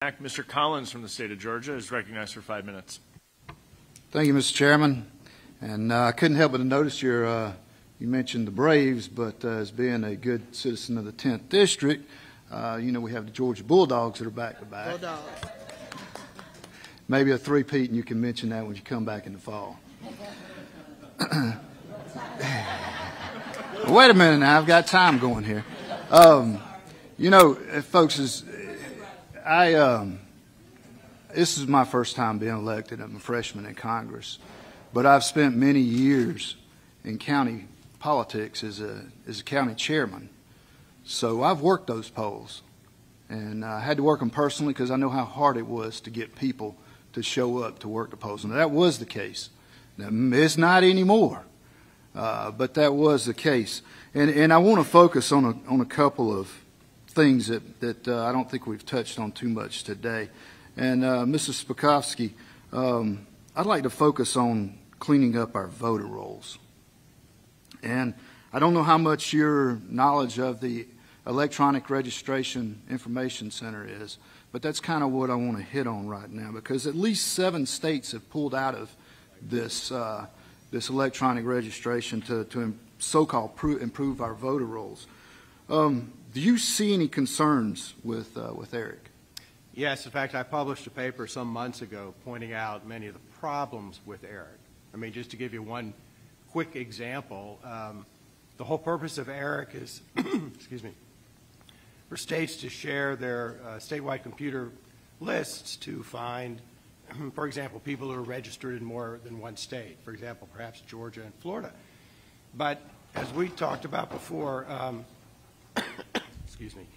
Mr. Collins from the state of Georgia is recognized for 5 minutes. Thank you, Mr. Chairman. And I couldn't help but to notice you mentioned the Braves, but as being a good citizen of the 10th District, you know we have the Georgia Bulldogs that are back-to-back. Bulldogs. Maybe a three-peat, and you can mention that when you come back in the fall. Wait a minute now, I've got time going here. You know, folks, this is my first time being elected. I'm a freshman in Congress, but I've spent many years in county politics as a county chairman. So I've worked those polls, and I had to work them personally because I know how hard it was to get people to show up to work the polls. And that was the case. Now, it's not anymore, but that was the case. And I want to focus on a couple of things that I don't think we've touched on too much today. And Mrs. Spakowski, I'd like to focus on cleaning up our voter rolls. And I don't know how much your knowledge of the Electronic Registration Information Center is, but that's kind of what I want to hit on right now, because at least 7 states have pulled out of this this electronic registration to so-called improve our voter rolls. Do you see any concerns with ERIC? Yes, in fact, I published a paper some months ago pointing out many of the problems with ERIC. I mean, just to give you one quick example, the whole purpose of ERIC is, excuse me, for states to share their statewide computer lists to find, for example, people who are registered in more than one state, for example, perhaps Georgia and Florida. But as we talked about before, excuse me,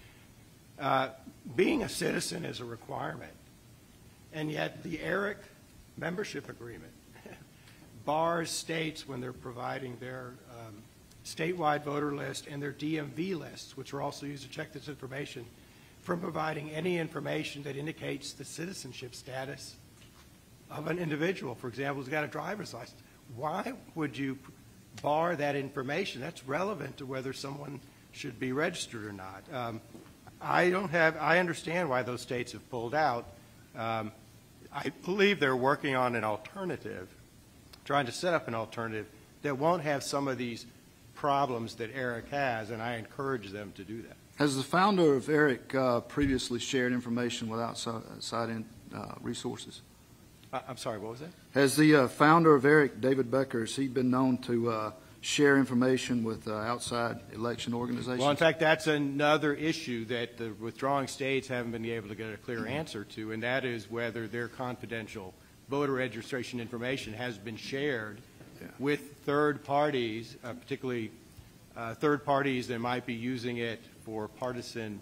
being a citizen is a requirement, and yet the ERIC membership agreement bars states when they're providing their statewide voter list and their DMV lists, which are also used to check this information, from providing any information that indicates the citizenship status of an individual. For example, who's got a driver's license. Why would you bar that information? That's relevant to whether someone should be registered or not. I understand why those states have pulled out. I believe they're working on an alternative, trying to set up an alternative that won't have some of these problems that ERIC has, and I encourage them to do that. Has the founder of ERIC previously shared information with outside resources? I'm sorry, what was that? Has the founder of ERIC, David Becker, has he been known to share information with outside election organizations? Well, in fact, that's another issue that the withdrawing states haven't been able to get a clear answer to, and that is whether their confidential voter registration information has been shared with third parties, particularly third parties that might be using it for partisan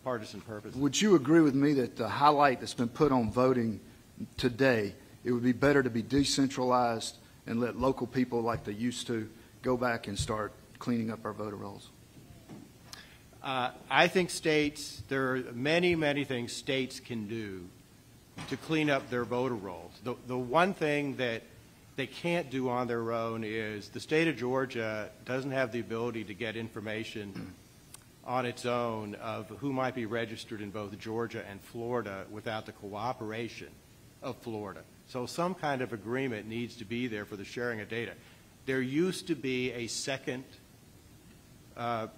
purposes. Would you agree with me that the highlight that's been put on voting today, it would be better to be decentralized and let local people like they used to go back and start cleaning up our voter rolls? I think states, there are many, many things states can do to clean up their voter rolls. The one thing that they can't do on their own is the state of Georgia doesn't have the ability to get information on its own of who might be registered in both Georgia and Florida without the cooperation of Florida. So some kind of agreement needs to be there for the sharing of data. There used to be a second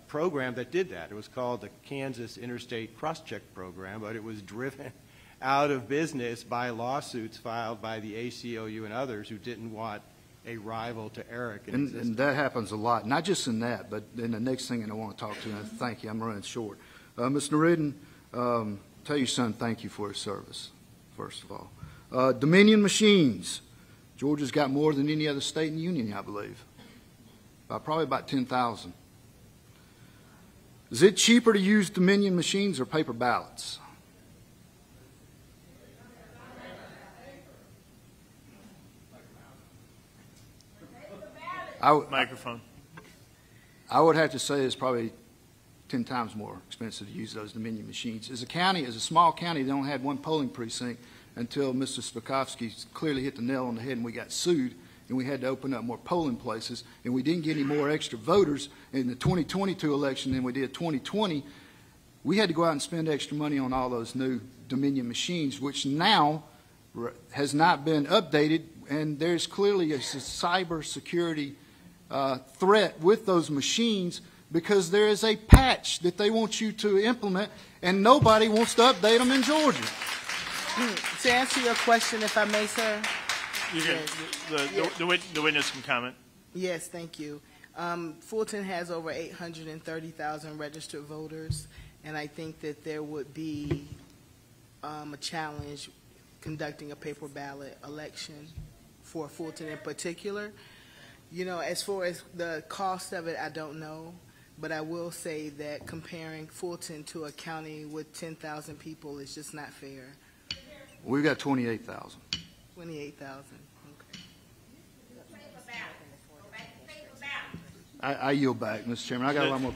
program that did that. It was called the Kansas Interstate Crosscheck Program, but it was driven out of business by lawsuits filed by the ACLU and others who didn't want a rival to ERIC. And that happens a lot, not just in that, but in the next thing I want to talk to you, and thank you, I'm running short. Ms. Norridden, tell your son thank you for his service, first of all. Dominion machines. Georgia's got more than any other state in the union, I believe. Probably about 10,000. Is it cheaper to use Dominion machines or paper ballots? Microphone. I would have to say it's probably 10 times more expensive to use those Dominion machines. As a small county, they only had one polling precinct until Mr. Spakowski clearly hit the nail on the head and we got sued and we had to open up more polling places, and we didn't get any more extra voters in the 2022 election than we did 2020. we had to go out and spend extra money on all those new Dominion machines, which now has not been updated, and there's clearly a cybersecurity threat with those machines because there is a patch that they want you to implement, and nobody wants to update them in Georgia. To answer your question, if I may, sir. You can, the witness can comment. Yes, thank you. Fulton has over 830,000 registered voters, and I think that there would be a challenge conducting a paper ballot election for Fulton in particular. You know, as far as the cost of it, I don't know, but I will say that comparing Fulton to a county with 10,000 people is just not fair. We've got 28,000. 28,000. Okay. I yield back, Mr. Chairman. I got a lot more